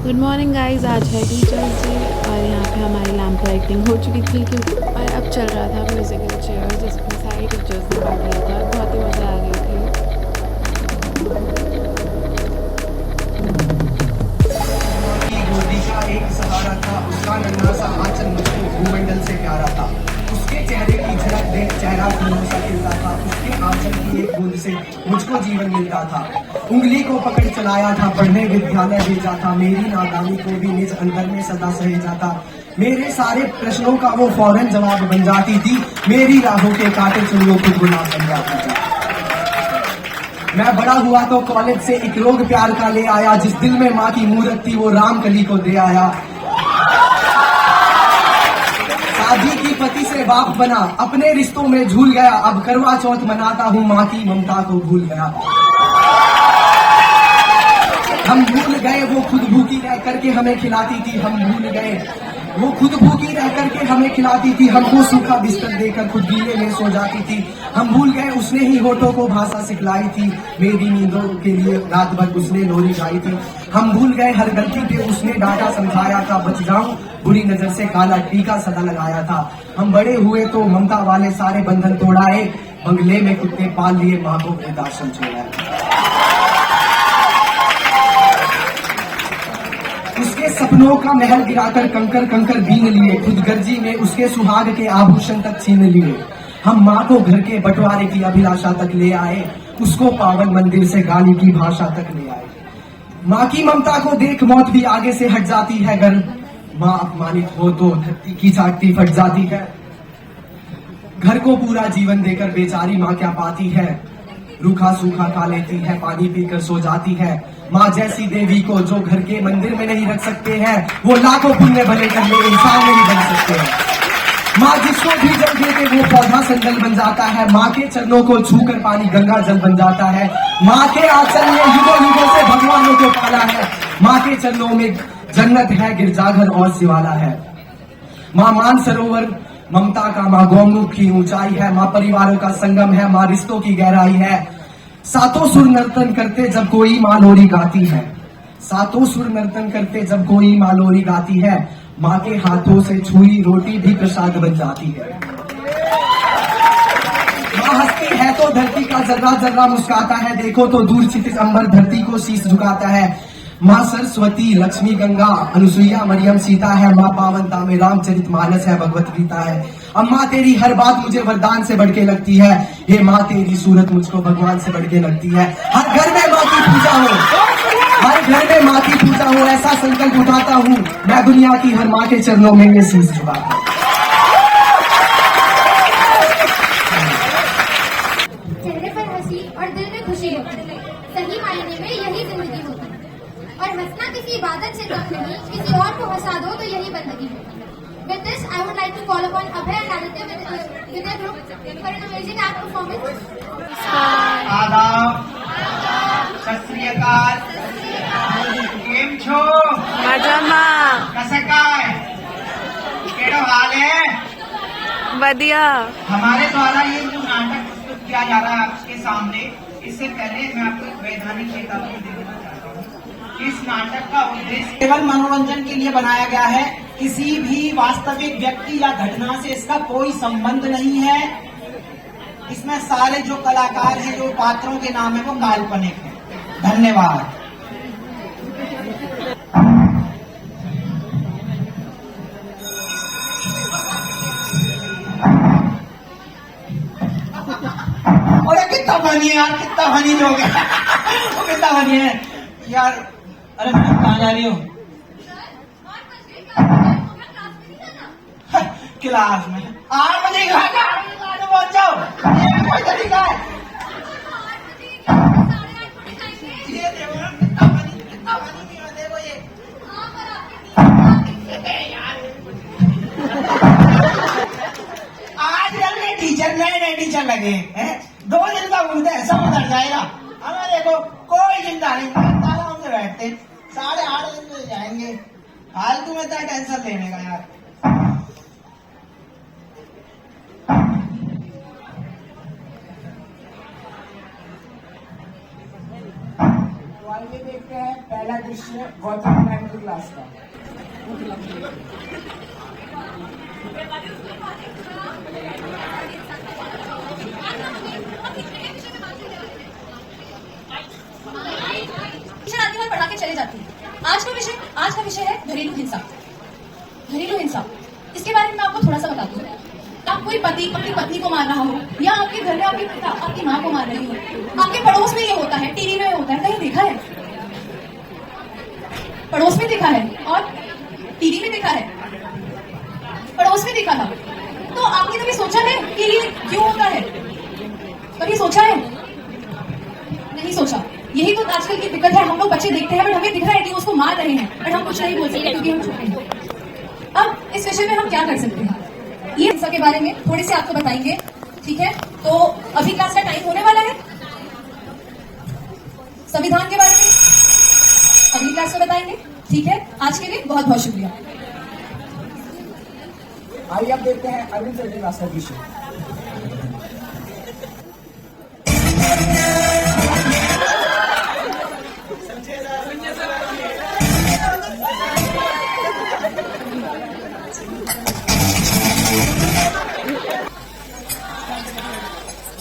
Good morning guys, आज है teachers day और यहाँ पे हमारी लैम्प लाइटिंग हो चुकी थी क्योंकि और अब चल रहा था म्यूजिकल चेयर जिसमें सारी टीचर्स ने भाग लिया था। बहुत ही मज़ा आ गई थी। गोदी का एक सहारा था, उसका नन्हा सा आंचल मुझको भूमंडल से प्यारा था। उसके चेहरे की झलक देख चेहरा फूलों सा खिलता था। उसके आंचल की एक बूंद से मुझको जीवन मिलता था। उंगली को पकड़ चलाया था, पढ़ने विद्यालय भेजा था। मेरी नादानी को भी निज अंदर में सदा सहेजा था। मेरे सारे प्रश्नों का वो फौरन जवाब बन जाती थी। मेरी राहों के कांटे चुनियों को गुलाब बन जाती थी। मैं बड़ा हुआ तो कॉलेज से एक रोग प्यार का ले आया। जिस दिल में माँ की मूरत थी वो राम कली को दे आया। शादी की पति से बाप बना, अपने रिश्तों में झूल गया। अब करवा चौथ मनाता हूँ, माँ की ममता को भूल गया। हम भूल गए वो खुद भूखी रह करके हमें खिलाती थी। हम भूल गए वो खुद भूखी रह करके हमें खिलाती थी। हमको सूखा बिस्तर देकर खुद गीले में सो जाती थी। हम भूल गए उसने ही होठों को भाषा सिखलाई थी। मेरी नींदों के लिए रात भर उसने लोरी गाई थी। हम भूल गए हर गलती पे उसने डांटा समझाया था। बच जाऊं बुरी नजर से काला टीका सदा लगाया था। हम बड़े हुए तो ममता वाले सारे बंधन तोड़ाए। बंगले में कुत्ते पाल लिए, माँ को वृद्धाश्रम छोड़ा। उसके सपनों का महल गिराकर कंकर कंकर बीन लिए। खुद गर्जी में उसके सुहाग के आभूषण तक छीन लिए। हम माँ को घर के बंटवारे की अभिलाषा तक ले आए। उसको पावन मंदिर से गाली की भाषा तक ले आए। माँ की ममता को देख मौत भी आगे से हट जाती है। अगर माँ अपमानित हो तो धरती की चाटती फट जाती है। घर को पूरा जीवन देकर बेचारी माँ क्या पाती है। रूखा सूखा खा लेती है, पानी पीकर सो जाती है। माँ जैसी देवी को जो घर के मंदिर में नहीं रख सकते हैं, वो लाखों पुण्य भले करने इंसान नहीं बन सकते हैं। माँ जिसको भी जल देते वो पौधा संदल बन जाता है। माँ के चरणों को छूकर पानी गंगा जल बन जाता है। माँ के आंचल ने युगों युगों से भगवानों को पाला है। माँ के चरणों में जन्नत है, गिरजाघर और शिवाला है। माँ मानसरोवर ममता का, माँ गौमुख की ऊंचाई है। माँ परिवारों का संगम है, माँ रिश्तों की गहराई है। सातों सुर नर्तन करते जब कोई माँ लोरी गाती है। सातों सुर नर्तन करते जब कोई माँ लोरी गाती है। माँ के हाथों से छुई रोटी भी प्रसाद बन जाती है। माँ हंसती है तो धरती का जर्रा जर्रा मुस्काता है। देखो तो दूर क्षितिज अंबर धरती को शीश झुकाता है। माँ सरस्वती, लक्ष्मी, गंगा, अनुसुईया, मरियम, सीता है। माँ पावनता में रामचरित मानस है, भगवत गीता है। अम्मा तेरी हर बात मुझे वरदान से बढ़ के लगती है। हे माँ तेरी सूरत मुझको भगवान से बढ़ के लगती है। हर घर में माँ की पूजा हो, हर घर में माँ की पूजा हो, ऐसा संकल्प उठाता हूँ मैं। दुनिया की हर माँ के चरणों में ये शीश झुकाता हूँ। चेहरे पर हंसी और दिल में खुशी होती है। सही मायने में यही जिंदगी होती है। और हंसना किसी इबादत से कम नहीं, किसी और को हंसा दो तो यही बंदगी होती है। With this, I would like to call upon Abhay and Aditya with their group for an amazing act performance. आदाब, सत श्री अकाल, केम छो? मजाમાં कैसे काय? केड़ो हाल है? बढ़िया। हमारे द्वारा ये जो नाटक प्रस्तुत किया जा रहा है आपके सामने, इससे पहले मैं आपको एक वैधानिक चेतावनी देना चाहता हूँ। इस नाटक का उद्देश्य केवल मनोरंजन के लिए बनाया गया है। किसी भी वास्तविक व्यक्ति या घटना से इसका कोई संबंध नहीं है। इसमें सारे जो कलाकार हैं, जो पात्रों के नाम है, वो काल्पनिक हैं। धन्यवाद। अरे कितना फनी है यार, कितना फनी लोग हैं। वो कितना फनी है यार। अरे तुम कहाँ जा रही हो? क्लास में 8 बजे पहुंच जाओ। ये कोई तरीका है? ये देखो ना, कितना फनी नहीं है। देखो ये आजकल के टीचर नए नए टीचर लगे हैं। 2 दिन का उनसे ऐसा उतर जाएगा। हमें देखो कोई चिंता नहीं, आराम से बैठते 8:30 दिन में जाएंगे। फालतू में क्या टेंशन लेने का यार। आइए देखते हैं पहला विषय गौतम मैम की क्लास का। आती है और पढ़ा के चले जाती है। आज का विषय है घरेलू हिंसा। घरेलू हिंसा, इसके बारे में मैं आपको थोड़ा सा बता दूं। आप कोई पति अपनी पत्नी को मार रहा हो, या आपके घर में आपके पिता आपकी माँ को मार रही हो, आपके पड़ोस में ये होता है, टीवी में होता है, कहीं देखा है? पड़ोस में देखा है और टीवी में देखा है। पड़ोस में देखा था तो आपने कभी सोचा है कि ये क्यों होता है? कभी सोचा है? नहीं सोचा। यही तो आजकल की दिक्कत है। हम लोग बच्चे देखते हैं बट हमें दिख रहा है कि उसको मार रहे हैं, बट हम कुछ नहीं बोल सकते क्योंकि हम छोटे हैं। अब इस विषय में हम क्या कर सकते हैं, ये हिंसा के बारे में थोड़े से आपको बताएंगे, ठीक है? तो अभी क्लास का टाइम होने वाला है। संविधान के बारे में अगली क्लास में बताएंगे, ठीक है? आज के लिए बहुत बहुत शुक्रिया। आइए अब देखते हैं अरविंद सर की क्लास का विषय।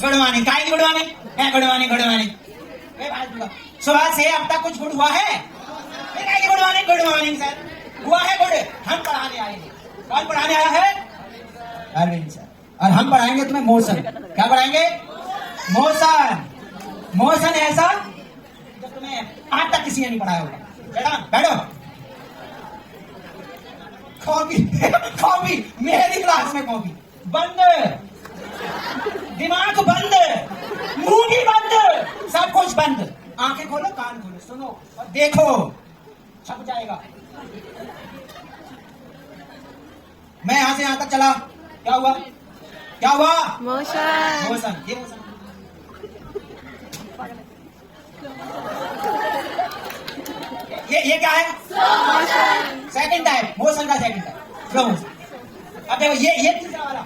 गुड मॉर्निंग, काय गुड मॉर्निंग है, गुड मॉर्निंग गुड मॉर्निंग। सुबह से अब तक कुछ गुड हुआ है? Good morning good morning sir, हुआ है गुड। हम पढ़ाने आए हैं। कौन पढ़ाने आया है? अरविंद सर। और हम पढ़ाएंगे तुम्हें मोशन। क्या पढ़ाएंगे? मोशन। मोशन ऐसा जो तुम्हें आज तक किसी ने नहीं पढ़ाया होगा। बेटा बैठो। कॉपी कॉपी, मेरी क्लास में कॉपी बंद, दिमाग बंद, मुंह भी बंद, सब कुछ बंद। आंखें खोलो, कान खोलो, सुनो और देखो, छप जाएगा। मैं यहां से यहां तक चला, क्या हुआ? क्या हुआ? मोशन। मोशन। ये मोशन ये क्या है? सेकंड टाइप, मोशन का सेकंड टाइप, स्लो मोशन। अब देखो ये तीसरा वाला।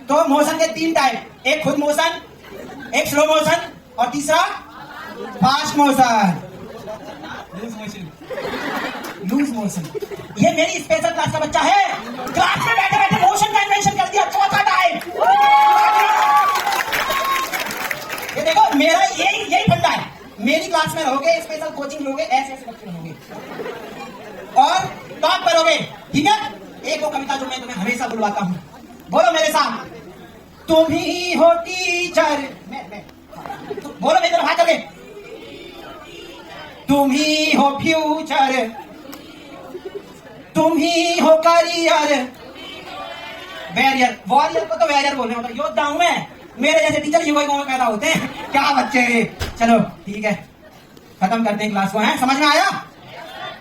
तो मोशन के 3 टाइप, एक खुद मोशन, एक स्लो मोशन और तीसरा फास्ट मोशन, लूज मोशन। ये मेरी स्पेशल क्लास का बच्चा है, क्लास में बैठे बैठे मोशन का इन्वेंशन कर दिया, चौथा टाइप। ये देखो मेरा यही फंडा है। मेरी क्लास में रहोगे, स्पेशल कोचिंग लोगे, ऐसे ऐसे बच्चे बनोगे और टॉप करोगे, ठीक है? एक वो कविता जो मैं तुम्हें हमेशा बुलवाता हूँ, बोलो मेरे साथ। तुम ही हो टीचर, मैं बोलो मेरे तरफ हाथ करके। तुम ही हो फ्यूचर, तुम ही हो करियर, वैरियर। वॉरियर को तो वैरियर बोलने होता है, योद्धा हूं मैं। मेरे जैसे टीचर युवा गांव में पैदा होते हैं। क्या बच्चे, चलो ठीक है, खत्म करते हैं क्लास को। है समझ में आया?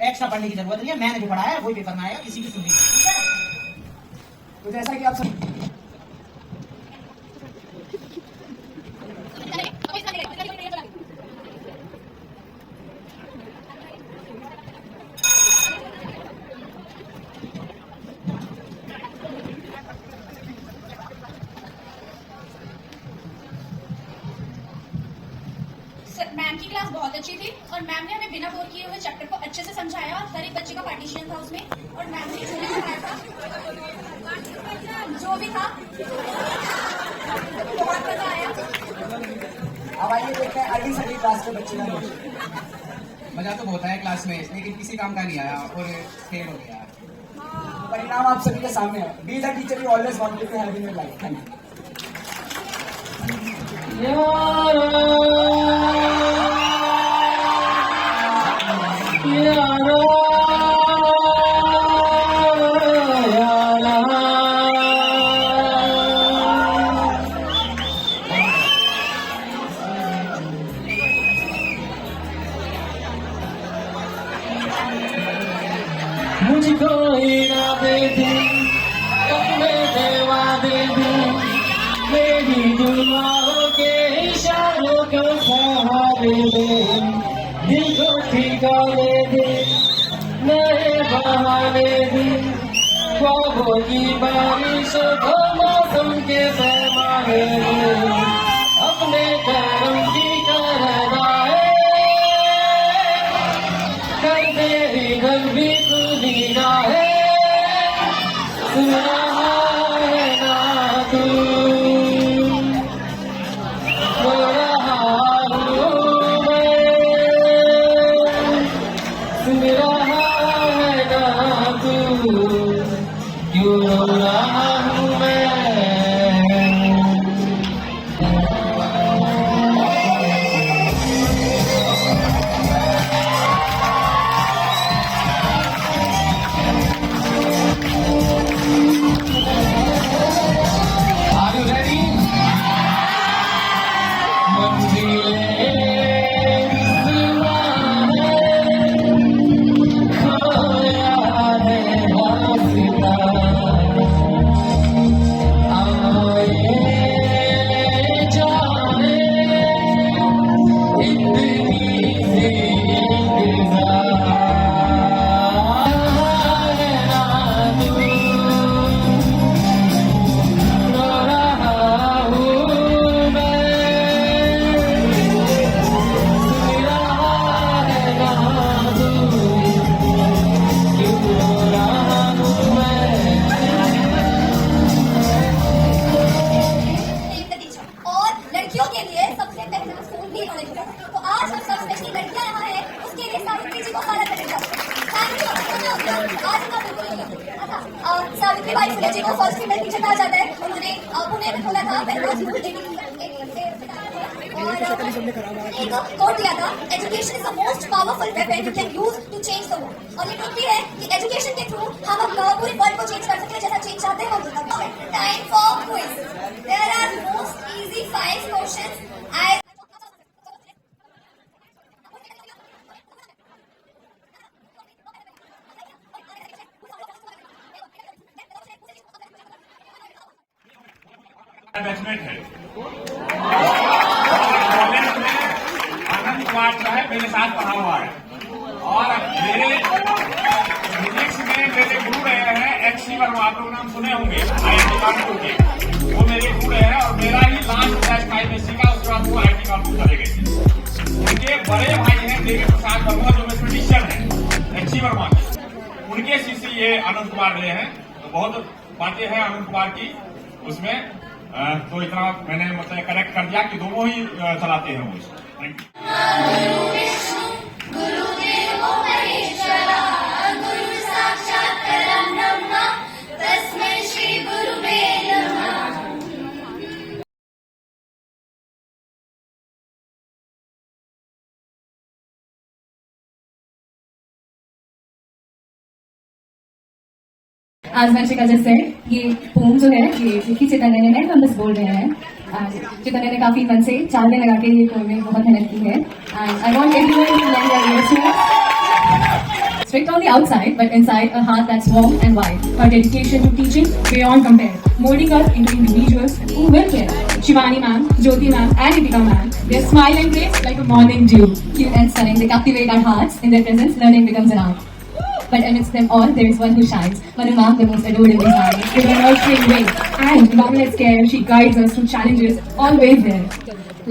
एक्स्ट्रा पढ़ने की जरूरत नहीं है, मैंने जो पढ़ाया है वही पेपर में आया, इसी की सुननी, ठीक है? तो जैसा कि आप सब मैम की क्लास बहुत अच्छी थी और मैम ने हमें बिना बोर किए हुए चैप्टर को अच्छे से समझाया और हर एक बच्चे का पार्टीशन था उसमें, और मैम ने जो भी पढ़ाया था, जो भी था, बहुत मजा आया। अब आइए देखते हैं अरविंद सर की क्लास के बच्चे का विषय। मजा तो बहुत आया क्लास में, लेकिन किसी काम का नहीं आया और फेल हो गया। परिणाम आप सभी के सामने है। Be the teacher you always wanted to have in your life. Thank you. मुझको इरादे दे, अपने देवा दे दे, मेरी दुआओं के इशारों को सहारे दे, दिल को ठिकाने दे, नए बहाने दे, ख्वाबों की बारिश को मौसम के पैमाने दे, अपने करम की करदाए भी सुनी जाए सुन रहा है ना तू रो रहा हूँ मैं सुन रहा है ना तू क्यों रो रहा हूँ मैं Are you ready? मंजिलें दीवाने खोया है हासिला आए जाने इतनी सी इंतजार है ना तू रो रहा हूँ मैं सुन रहा है ना तू क्यों रो रहा हूँ मैं और लड़कियों के लिए सबसे पहला स्कूल भी होगा। तो आज हम सब स्पेशली लड़कियां यहाँ हैं, उसके लिए सावित्री जी को सारा करेगा। Thank you. आज का बिल्कुल सावित्रीबाई फुले जी को फर्स्ट फीमेल टीचर कहा जाता है। उन्होंने पुणे में खोला था पहला स्कूल और एक कोट दिया था, education is the most powerful weapon you can use to change the world. और ये ट्रुथ भी है कि एजुकेशन के थ्रू हम पूरे वर्ल्ड को चेंज कर सकते हैं, जैसा चेंज चाहते हैं हम। Time for quiz. There are most easy 5 questions. Batchmate है कॉलेज में आनंद कुमार साहब मेरे साथ पढ़ा हुआ है और मेरे फिजिक्स में मेरे गुरु रहे हैं एक्सी वर्मा, आप लोग नाम सुने होंगे IIT कानपुर के। वो मेरे गुरु रहे हैं और मेरा ही लास्ट बैच IMSc का, उसके बाद वो IIT कानपुर चले गए थे। उनके बड़े भाई हैं देवी प्रसाद वर्मा जो मैथमेटिशियन है एक्सी वर्मा के, उनके शिष्य ये आनंद कुमार रहे हैं। तो बहुत बातें हैं आनंद कुमार की उसमें, तो इतना मैंने मतलब करेक्ट कर दिया कि दोनों ही चलाते हैं वो। Thank you. गुरुदेवो महेश्वरा गुरु साक्षात् परं ब्रह्म तस्मै श्री गुरुवे नमः। आज वंशिका जैसे ये पोम जो है ये लिखी चैतन्य ने है, हम बस बोल रहे हैं। चैतन्य ने काफी मन से 4 दिन लगा के ये पोम में बहुत मेहनत की है। And I want everyone to learn their words. Strict on the outside, but inside a heart that's warm and wide. Her dedication to teaching beyond compare, molding us into individuals who will care. Shivani ma'am, Jyoti ma'am, and Deepika ma'am, their smile and grace like a morning dew. Cute and stunning, they captivate our hearts. In their presence, learning becomes an art. But amidst them all, there is one who shines. Manu ma'am, the most adored in this army, with her nurturing way and boundless care, she guides us through challenges, always there.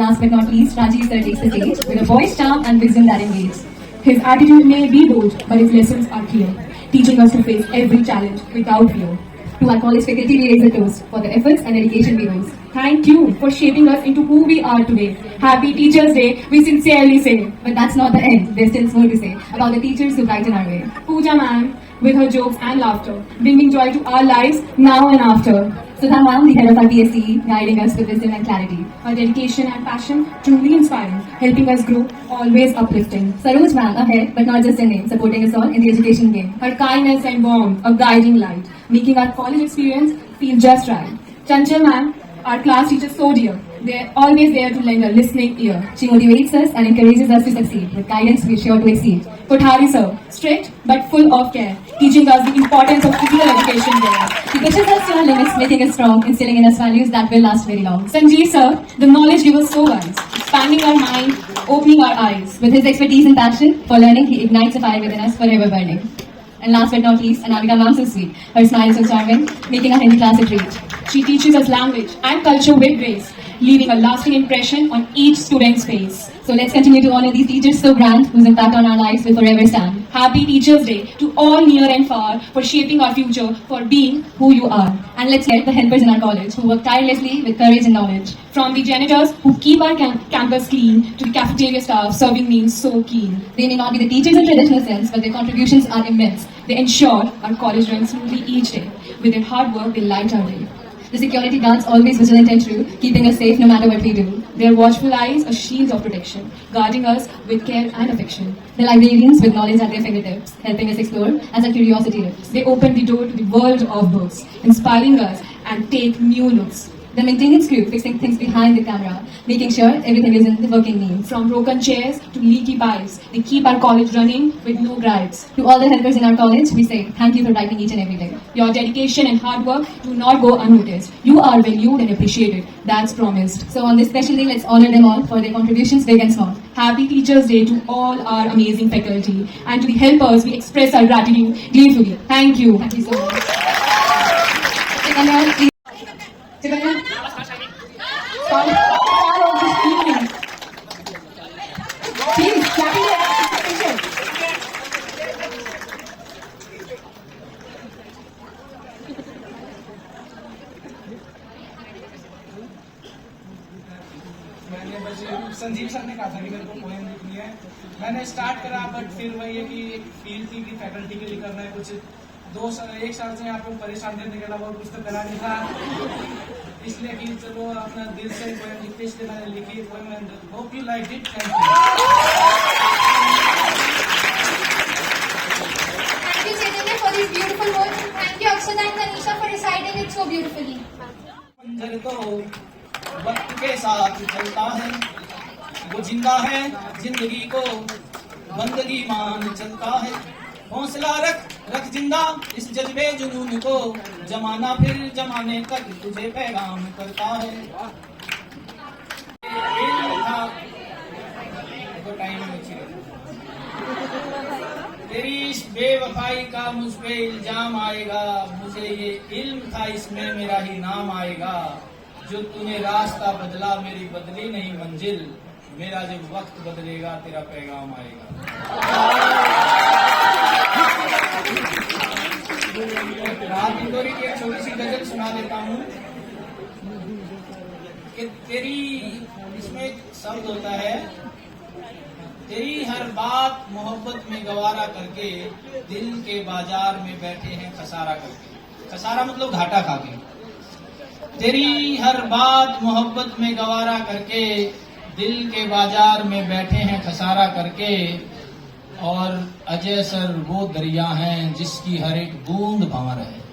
Last but not least, Rajiv sir takes the stage with a voice charm and wisdom that engages. His attitude may be bold, but his lessons are clear, teaching us to face every challenge without fear. To our college faculty, we raise a toast for the efforts and dedication we use. Thank you for shaping us into who we are today. Happy Teachers' Day, we sincerely say. But that's not the end. There's still more to say about the teachers who brighten our way. Pooja ma'am, with her jokes and laughter, bringing joy to our lives now and after. Sudha ma'am, the head of our PSCE, guiding us with wisdom and clarity. Her dedication and passion truly inspiring, helping us grow, always uplifting. Saroj ma'am, ahead, but not just a name, supporting us all in the education game. Her kindness and warmth, a guiding light, making our college experience feel just right. Chanchal ma'am, our class teacher so dear. They're always there to lend a listening ear. She motivates us and encourages us to succeed. With guidance, we're sure to exceed. Kothari sir, strict but full of care, teaching us the importance of physical education there. He pushes us to our limits, making us strong, instilling in us values that will last very long. Sanjeev sir, the knowledge giver so wise, expanding our mind, opening our eyes. With his expertise and passion for learning, he ignites a fire within us forever burning. And last but not least, Anamika ma'am so sweet. Her smile is so charming, making our Hindi class a treat. She teaches us language and culture with grace, leaving a lasting impression on each student's face. So let's continue to honor these teachers so grand, whose impact on our lives will forever stand. Happy Teachers' Day to all near and far for shaping our future, for being who you are. And let's get the helpers in our college who work tirelessly with courage and knowledge. From the janitors who keep our campus clean to the cafeteria staff serving meals so keen. They may not be the teachers in traditional sense, but their contributions are immense. They ensure our college runs smoothly each day. With their hard work, they light our day. The security guards always vigilant and true, keeping us safe no matter what we do. Their watchful eyes, a shield of protection, guarding us with care and affection. The librarians with knowledge at their fingertips, helping us explore as our curiosity lives. They open the door to the world of books, inspiring us and take new looks. The maintenance crew fixing things behind the camera, making sure everything is in the working mean. From broken chairs to leaky pipes, they keep our college running with no gripes. To all the helpers in our college, we say thank you for writing each and every day. Your dedication and hard work do not go unnoticed. You are valued and appreciated. That's promised. So on this special day, let's honor them all for their contributions, big and small. Happy Teachers' Day to all our amazing faculty. And to the helpers, we express our gratitude gratefully. Thank you. Thank you so much. Chitanya, please. Chitanya. Start of this evening. Please, clapping your participation. मैंने बस Sanjeev sir ने कहा था कि मेरे को poem लिखनी है. मैंने स्टार्ट करा, बट फिर वही है कि एक फील थी कि फैकल्टी के लिए करना है कुछ. एक साल से यहाँ पे परेशान करने के अलावा कुछ तो करा नहीं था, इसलिए कि चलो अपना दिल से पोएम लिखते, इसलिए मैंने लिखी poem. And hope you like it. Thank you. Thank you, Chaitanya, for these beautiful words. Thank you, Akshata and Tanisha, for reciting it so beautifully. मंजर तो वक्त के साथ चलता है, वो जिंदा है जिंदगी को बंदगी मान चलता है. हौसला रख जिंदा इस जज्बे जुनून को, जमाना फिर जमाने तक तुझे पैगाम करता है. तेरी इस बेवफाई का मुझ पे इल्जाम आएगा, मुझे ये इल्म था इसमें मेरा ही नाम आएगा. जो तूने रास्ता बदला मेरी बदली नहीं मंजिल, मेरा जब वक्त बदलेगा तेरा पैगाम आएगा. रात इंदौरी की एक छोटी सी गजल सुना देता हूँ कि तेरी, इसमें एक शब्द होता है, तेरी हर बात मोहब्बत में गवारा करके दिल के बाजार में बैठे हैं खसारा करके. खसारा मतलब घाटा खा के. तेरी हर बात मोहब्बत में गवारा करके दिल के बाजार में बैठे हैं खसारा करके. और अजय सर वो दरिया हैं जिसकी हर एक बूंद भंवर है.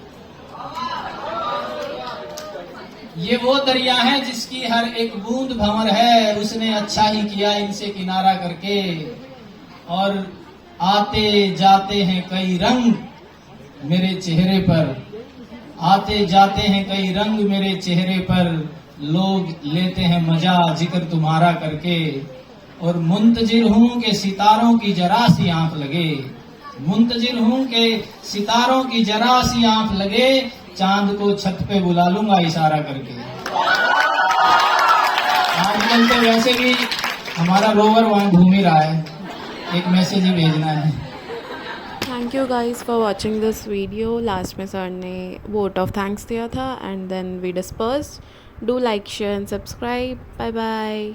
ये वो दरिया है जिसकी हर एक बूंद भंवर है. उसने अच्छा ही किया इनसे किनारा करके. और आते जाते हैं कई रंग मेरे चेहरे पर, आते जाते हैं कई रंग मेरे चेहरे पर. लोग लेते हैं मजा जिक्र तुम्हारा करके. और मुंतजिर हूं के सितारों की जरा सी आंख लगे, मुंतजिर हूं के सितारों की जरा सी आंख लगे. चांद को छत पे बुला लूंगा इशारा करके. आजकल तो वैसे भी हमारा रोवर वहां घूम ही रहा है, एक मैसेज ही भेजना है. Thank you guys for watching this video. Last में सर ने वोट ऑफ थैंक्स दिया था and then we dispersed. Do like share and subscribe. Bye bye.